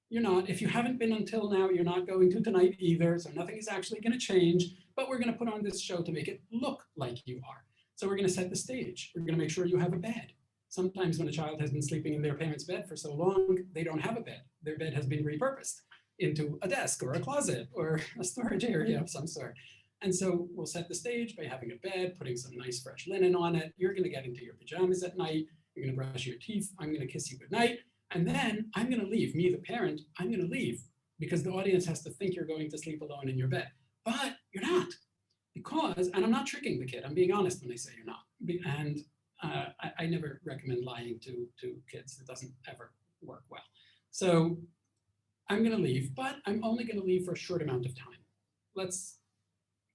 Speaker 3: You're not. If you haven't been until now, you're not going to tonight either. So nothing is actually going to change. But we're going to put on this show to make it look like you are. So we're going to set the stage. We're going to make sure you have a bed. Sometimes when a child has been sleeping in their parents' bed for so long, they don't have a bed. Their bed has been repurposed into a desk or a closet or a storage area of some sort. And so we'll set the stage by having a bed, putting some nice fresh linen on it. You're going to get into your pajamas at night. You're going to brush your teeth. I'm going to kiss you goodnight. And then I'm going to leave. Me, the parent, I'm going to leave because the audience has to think you're going to sleep alone in your bed. But you're not. Because, and I'm not tricking the kid. I'm being honest when I say you're not. And I never recommend lying to kids. It doesn't ever work well. So I'm going to leave, but I'm only going to leave for a short amount of time. Let's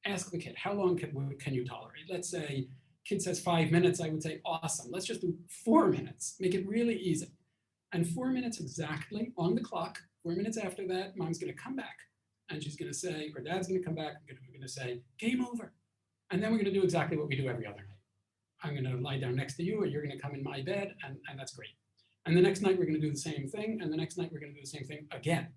Speaker 3: ask the kid, how long can you tolerate? Let's say kid says 5 minutes. I would say, awesome. Let's just do 4 minutes. Make it really easy. And 4 minutes exactly on the clock. 4 minutes after that, mom's going to come back. And she's going to say, or dad's going to come back. We're going to say, game over. And then we're going to do exactly what we do every other night. I'm going to lie down next to you, or you're going to come in my bed, and that's great. And the next night, we're going to do the same thing. And the next night, we're going to do the same thing again.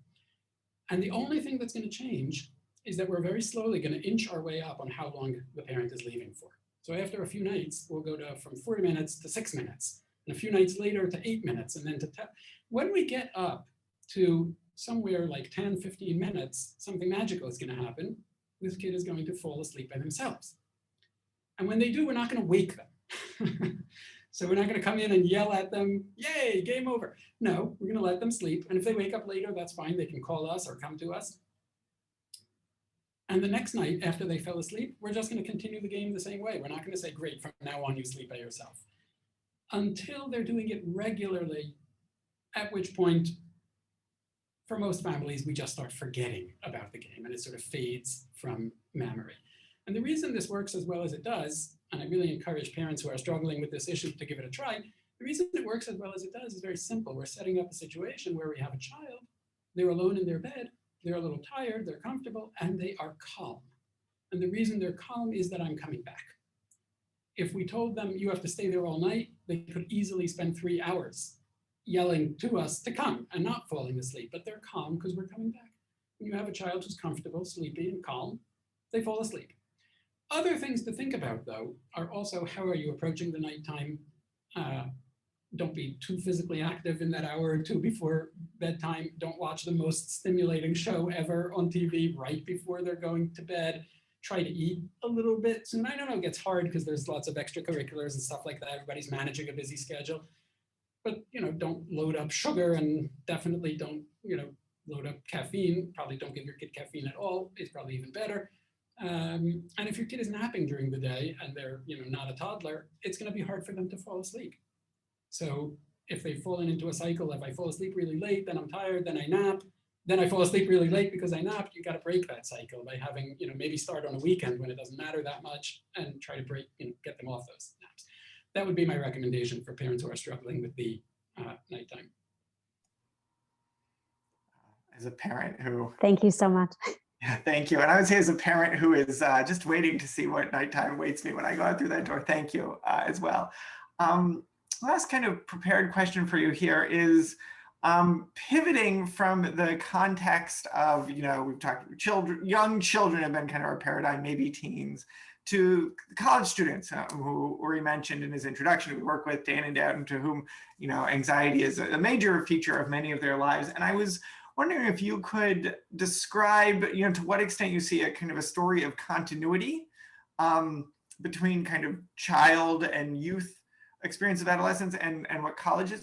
Speaker 3: And the only thing that's going to change is that we're very slowly going to inch our way up on how long the parent is leaving for. So after a few nights, we'll go to from 40 minutes to 6 minutes, and a few nights later to 8 minutes, and then to 10. When we get up to somewhere like 10, 15 minutes, something magical is going to happen. This kid is going to fall asleep by themselves. And when they do, we're not going to wake them. So we're not going to come in and yell at them, yay, game over. No, we're going to let them sleep. And if they wake up later, that's fine. They can call us or come to us. And the next night, after they fell asleep, we're just going to continue the game the same way. We're not going to say, great, from now on, you sleep by yourself. Until they're doing it regularly, at which point, for most families, we just start forgetting about the game and it sort of fades from memory. And the reason this works as well as it does, and I really encourage parents who are struggling with this issue to give it a try, the reason it works as well as it does is very simple. We're setting up a situation where we have a child, they're alone in their bed, they're a little tired, they're comfortable, and they are calm. And the reason they're calm is that I'm coming back. If we told them you have to stay there all night, they could easily spend 3 hours yelling to us to come and not falling asleep, but they're calm because we're coming back. When you have a child who's comfortable, sleepy, and calm, they fall asleep. Other things to think about, though, are also how are you approaching the nighttime? Don't be too physically active in that hour or two before bedtime. Don't watch the most stimulating show ever on TV right before they're going to bed. Try to eat a little bit soon. I know it gets hard because there's lots of extracurriculars and stuff like that. Everybody's managing a busy schedule. But don't load up sugar, and definitely don't load up caffeine. Probably don't give your kid caffeine at all. It's probably even better. And if your kid is napping during the day and they're not a toddler, it's going to be hard for them to fall asleep. So if they've fallen into a cycle, if I fall asleep really late, then I'm tired, then I nap, then I fall asleep really late because I napped, you got to break that cycle by having, maybe start on a weekend when it doesn't matter that much and try to break, get them off those naps. That would be my recommendation for parents who are struggling with the nighttime.
Speaker 2: As a parent who...
Speaker 4: Thank you so much.
Speaker 2: Yeah, thank you. And I would say as a parent who is just waiting to see what nighttime awaits me when I go out through that door, thank you as well. Last kind of prepared question for you here is pivoting from the context of, we've talked young children have been kind of our paradigm, maybe teens, to college students who Uri mentioned in his introduction, who we work with day in and out, and to whom, anxiety is a major feature of many of their lives. And I was wondering if you could describe, to what extent you see a kind of a story of continuity between kind of child and youth experience of adolescence and what college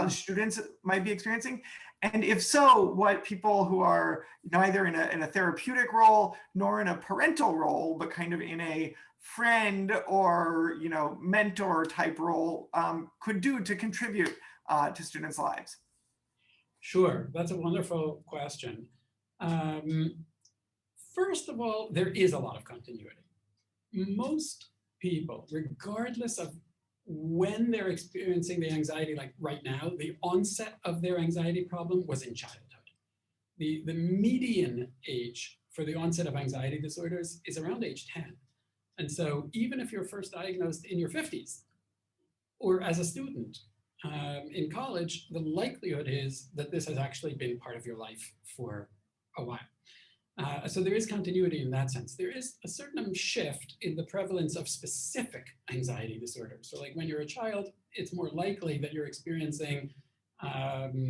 Speaker 2: students might be experiencing. And if so, what people who are neither in a therapeutic role nor in a parental role, but kind of in a friend or mentor type role could do to contribute to students' lives.
Speaker 3: Sure, that's a wonderful question. First of all, there is a lot of continuity. Most people, regardless of when they're experiencing the anxiety, like right now, the onset of their anxiety problem was in childhood. The median age for the onset of anxiety disorders is around age 10. And so even if you're first diagnosed in your 50s or as a student, in college, the likelihood is that this has actually been part of your life for a while. So there is continuity in that sense. There is a certain shift in the prevalence of specific anxiety disorders. So like when you're a child, it's more likely that you're experiencing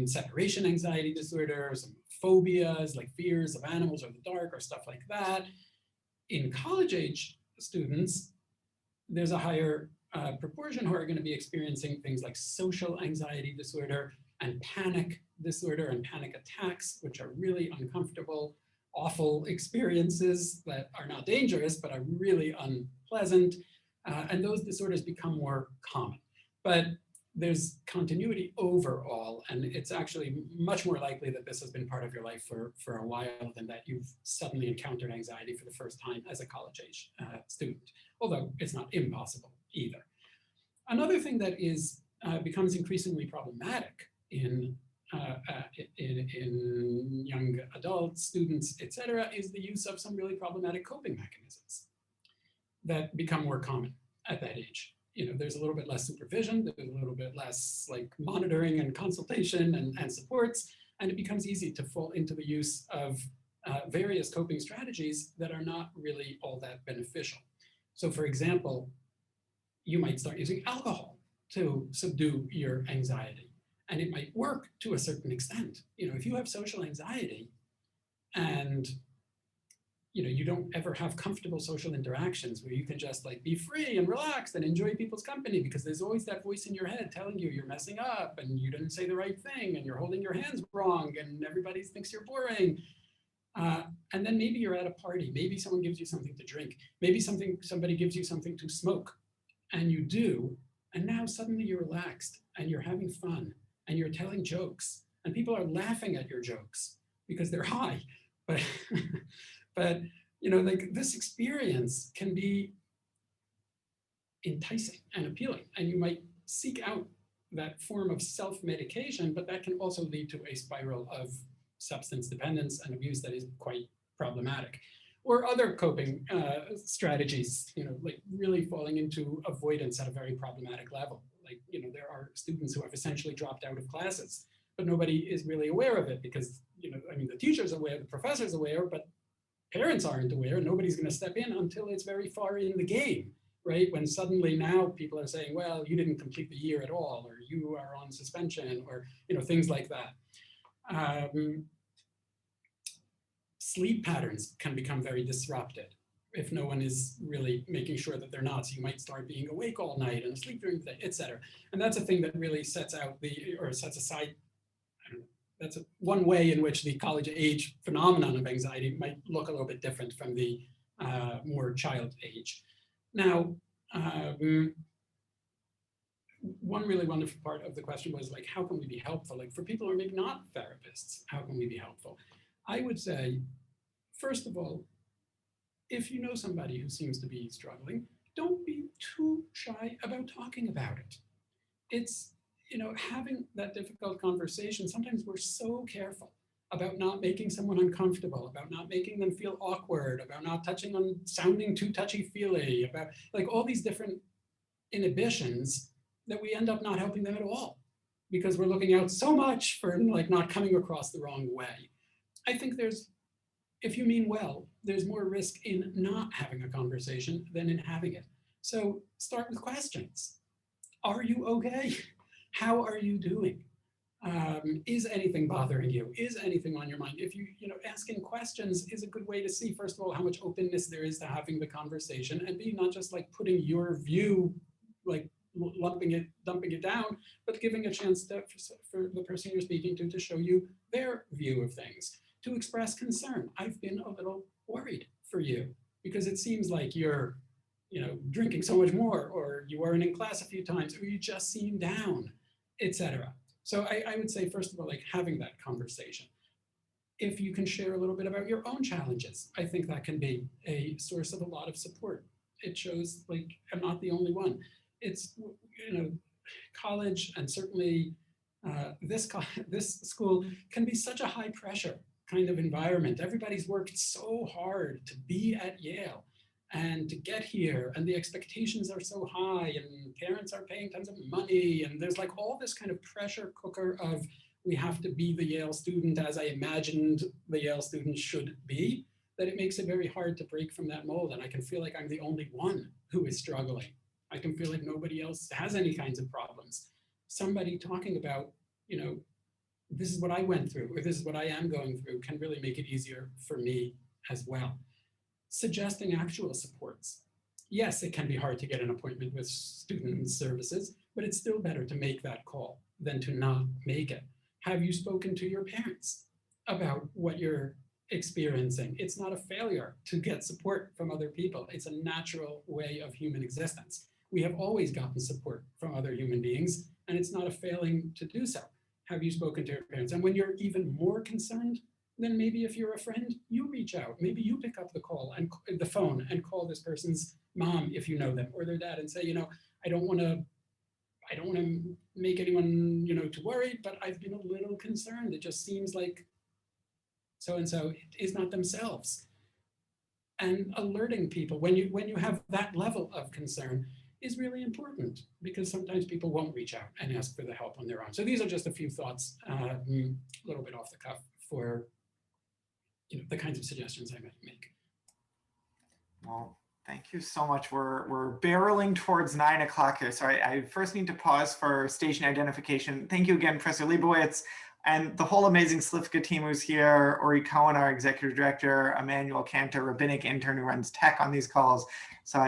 Speaker 3: separation anxiety disorders, phobias, like fears of animals or the dark or stuff like that. In college age students, there's a higher proportion who are going to be experiencing things like social anxiety disorder and panic disorder and panic attacks, which are really uncomfortable, awful experiences that are not dangerous, but are really unpleasant. And those disorders become more common. But there's continuity overall, and it's actually much more likely that this has been part of your life for a while than that you've suddenly encountered anxiety for the first time as a college-age student, although it's not impossible either. Another thing that is becomes increasingly problematic in young adults, students, etc., is the use of some really problematic coping mechanisms that become more common at that age. You know, there's a little bit less supervision, there's a little bit less like monitoring and consultation and supports, and it becomes easy to fall into the use of various coping strategies that are not really all that beneficial. So for example, you might start using alcohol to subdue your anxiety, and it might work to a certain extent. You know, if you have social anxiety and you don't ever have comfortable social interactions where you can just like be free and relaxed and enjoy people's company, because there's always that voice in your head telling you you're messing up and you didn't say the right thing and you're holding your hands wrong and everybody thinks you're boring. And then maybe you're at a party, maybe someone gives you something to drink, maybe somebody gives you something to smoke, and you do, and now suddenly you're relaxed and you're having fun and you're telling jokes and people are laughing at your jokes because they're high. But like this experience can be enticing and appealing, and you might seek out that form of self-medication, but that can also lead to a spiral of substance dependence and abuse that is quite problematic. Or other coping strategies, like really falling into avoidance at a very problematic level. Like, there are students who have essentially dropped out of classes, but nobody is really aware of it because, the teacher's aware, the professor's aware, but parents aren't aware. Nobody's going to step in until it's very far in the game, right? When suddenly now people are saying, well, you didn't complete the year at all, or you are on suspension, or things like that. Sleep patterns can become very disrupted if no one is really making sure that they're not. So you might start being awake all night and asleep during the day, et cetera. And that's a thing that really sets aside, that's one way in which the college age phenomenon of anxiety might look a little bit different from the more child age. Now, one really wonderful part of the question was like, how can we be helpful? Like for people who are maybe not therapists, how can we be helpful? I would say, first of all, if you know somebody who seems to be struggling, don't be too shy about talking about it. It's, having that difficult conversation, sometimes we're so careful about not making someone uncomfortable, about not making them feel awkward, about not touching on sounding too touchy-feely, about like all these different inhibitions that we end up not helping them at all because we're looking out so much for like not coming across the wrong way. I think if you mean well, there's more risk in not having a conversation than in having it. So start with questions. Are you okay? How are you doing? Is anything bothering you? Is anything on your mind? If asking questions is a good way to see, first of all, how much openness there is to having the conversation, and B, not just like putting your view, like dumping it down, but giving a chance for the person you're speaking to show you their view of things, to express concern. I've been a little worried for you because it seems like you're, drinking so much more, or you weren't in class a few times, or you just seem down, etc. So I would say, first of all, like having that conversation. If you can share a little bit about your own challenges, I think that can be a source of a lot of support. It shows like I'm not the only one. It's, college, and certainly this school can be such a high pressure kind of environment. Everybody's worked so hard to be at Yale and to get here, and the expectations are so high, and parents are paying tons of money, and there's like all this kind of pressure cooker of we have to be the Yale student as I imagined the Yale student should be, that it makes it very hard to break from that mold. And I can feel like I'm the only one who is struggling. I can feel like nobody else has any kinds of problems. Somebody talking about, this is what I went through, or this is what I am going through, can really make it easier for me as well. Suggesting actual supports. Yes, it can be hard to get an appointment with student services, but it's still better to make that call than to not make it. Have you spoken to your parents about what you're experiencing. It's not a failure to get support from other people. It's a natural way of human existence. We have always gotten support from other human beings, and it's not a failing to do so. Have you spoken to your parents? And when you're even more concerned, then maybe if you're a friend, you reach out. Maybe you pick up the call and the phone and call this person's mom if you know them, or their dad, and say, I don't want to make anyone, too worried, but I've been a little concerned. It just seems like so-and-so is not themselves. And alerting people when you have that level of concern is really important, because sometimes people won't reach out and ask for the help on their own. So these are just a few thoughts, a little bit off the cuff, for the kinds of suggestions I might make.
Speaker 2: Well, thank you so much. We're barreling towards 9 o'clock here, so I first need to pause for station identification. Thank you again, Professor Lebowitz, and the whole amazing Slovka team who's here, Ori Cohen, our executive director, Emmanuel Cantor, rabbinic intern who runs tech on these calls,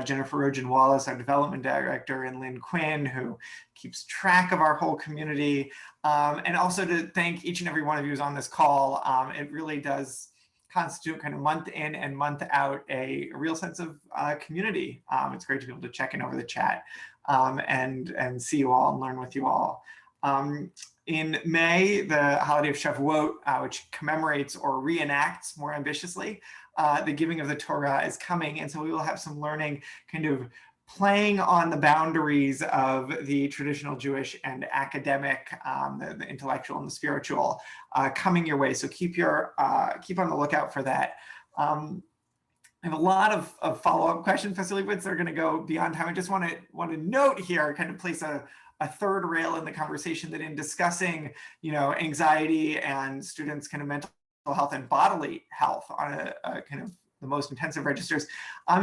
Speaker 2: Jennifer Rogen-Wallace, our development director, and Lynn Quinn, who keeps track of our whole community. And also to thank each and every one of you who's on this call. It really does constitute, kind of month in and month out, a real sense of community. It's great to be able to check in over the chat and see you all and learn with you all. In May, the holiday of Shavuot, which commemorates or reenacts more ambitiously the giving of the Torah, is coming. And so we will have some learning kind of playing on the boundaries of the traditional Jewish and academic, the intellectual and the spiritual, coming your way. So keep on the lookout for that. I have a lot of follow-up questions, Professor Lebowitz. They're going to go beyond time. I just want to note here, kind of place a third rail in the conversation, that in discussing, anxiety and students' kind of mental health and bodily health on a kind of the most intensive registers,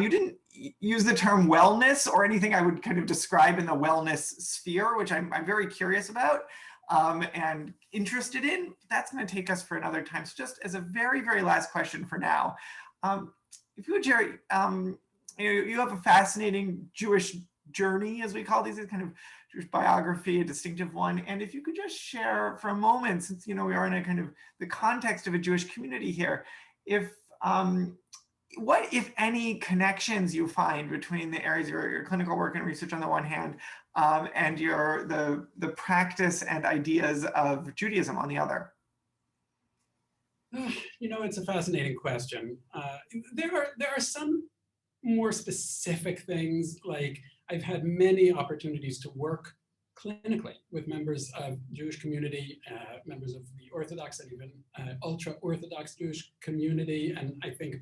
Speaker 2: you didn't use the term wellness or anything I would kind of describe in the wellness sphere, which I'm very curious about and interested in. That's going to take us for another time. So just as a very, very last question for now, if you would, Jerry, you have a fascinating Jewish journey, as we call these, kind of Jewish biography, a distinctive one. And if you could just share for a moment, since we are in a kind of the context of a Jewish community here, what, if any, connections you find between the areas of your clinical work and research on the one hand, and the practice and ideas of Judaism on the other?
Speaker 3: It's a fascinating question. There are some more specific things, like I've had many opportunities to work clinically with members of Jewish community, members of the Orthodox and even ultra-Orthodox Jewish community. And I think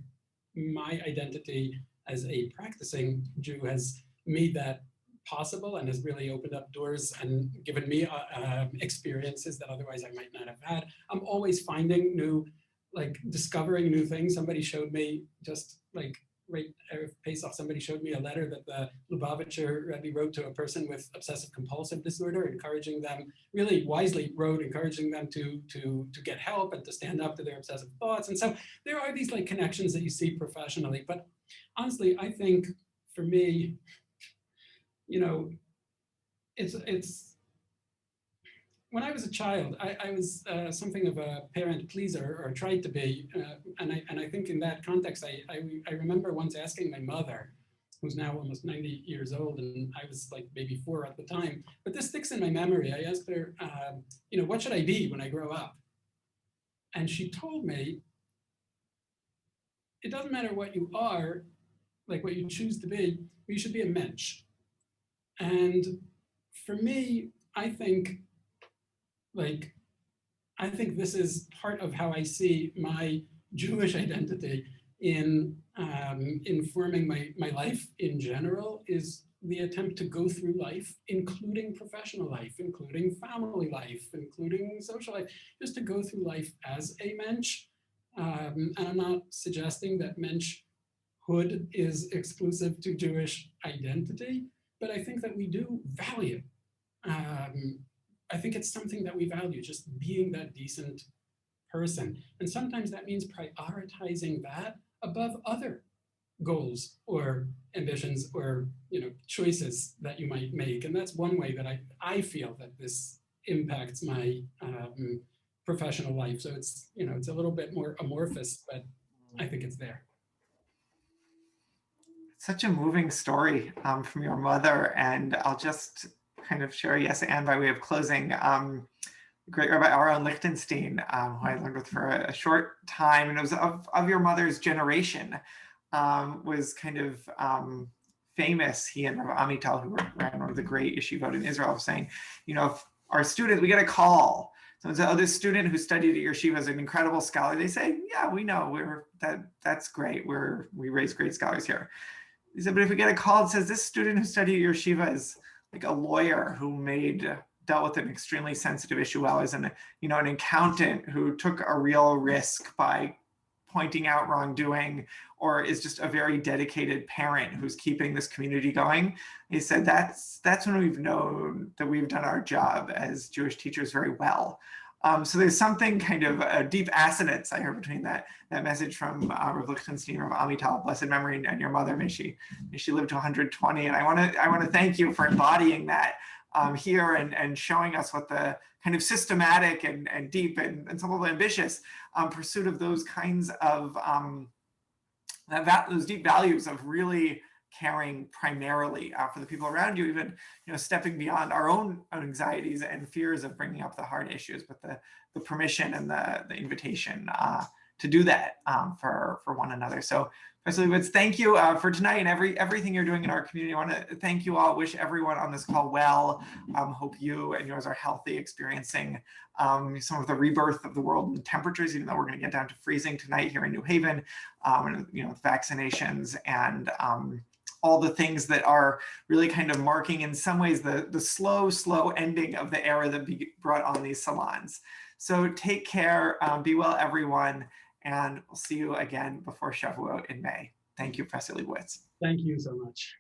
Speaker 3: my identity as a practicing Jew has made that possible and has really opened up doors and given me experiences that otherwise I might not have had. I'm always finding discovering new things. Somebody showed me, just like right Erev Pesach, somebody showed me a letter that the Lubavitcher Rebbe wrote to a person with obsessive compulsive disorder, encouraging them, really wisely wrote, encouraging them to get help and to stand up to their obsessive thoughts. And so there are these connections that you see professionally. But honestly, I think for me, it's when I was a child, I was something of a parent pleaser, or tried to be, and I think in that context, I remember once asking my mother, who's now almost 90 years old, and I was maybe 4 at the time, but this sticks in my memory. I asked her, what should I be when I grow up? And she told me, it doesn't matter what you are, what you choose to be, but you should be a mensch. And for me, I think this is part of how I see my Jewish identity in informing my life in general, is the attempt to go through life, including professional life, including family life, including social life, just to go through life as a mensch. And I'm not suggesting that menschhood is exclusive to Jewish identity, but I think that we do value. I think it's something that we value, just being that decent person. And sometimes that means prioritizing that above other goals or ambitions or choices that you might make. And that's one way that I feel that this impacts my professional life. So it's, it's a little bit more amorphous, but I think it's there.
Speaker 2: Such a moving story from your mother. And I'll just kind of share yes and by way of closing. Great Rabbi Aaron Lichtenstein, who I learned with for a short time, and it was of your mother's generation, was kind of famous. He and Rabbi Amital, who ran one of the great yeshivot in Israel, was saying, if our student, we get a call. Someone said, oh, this student who studied at your yeshiva is an incredible scholar. They say, yeah, we know, that's great. We raise great scholars here. He said, but if we get a call that says this student who studied at your yeshiva is like a lawyer who dealt with an extremely sensitive issue well, as an accountant who took a real risk by pointing out wrongdoing, or is just a very dedicated parent who's keeping this community going. He said that's when we've known that we've done our job as Jewish teachers very well. So there's something kind of a deep assonance I heard between that message from Rav Lichtenstein, Rav Amital, blessed memory, and your mother. May she live to 120. And I want to thank you for embodying that here and showing us what the kind of systematic and deep and some of the ambitious pursuit of those kinds of those deep values of really caring primarily for the people around you, even stepping beyond our own anxieties and fears of bringing up the hard issues, but the permission and the invitation to do that for one another. So Professor Lebowitz, thank you for tonight and everything you're doing in our community. I want to thank you all, wish everyone on this call well. Hope you and yours are healthy, experiencing some of the rebirth of the world and temperatures, even though we're going to get down to freezing tonight here in New Haven, and vaccinations and all the things that are really kind of marking in some ways the slow ending of the era that brought on these salons. So take care, be well everyone, and we'll see you again before Shavuot in May. Thank you, Professor Lebowitz.
Speaker 3: Thank you so much.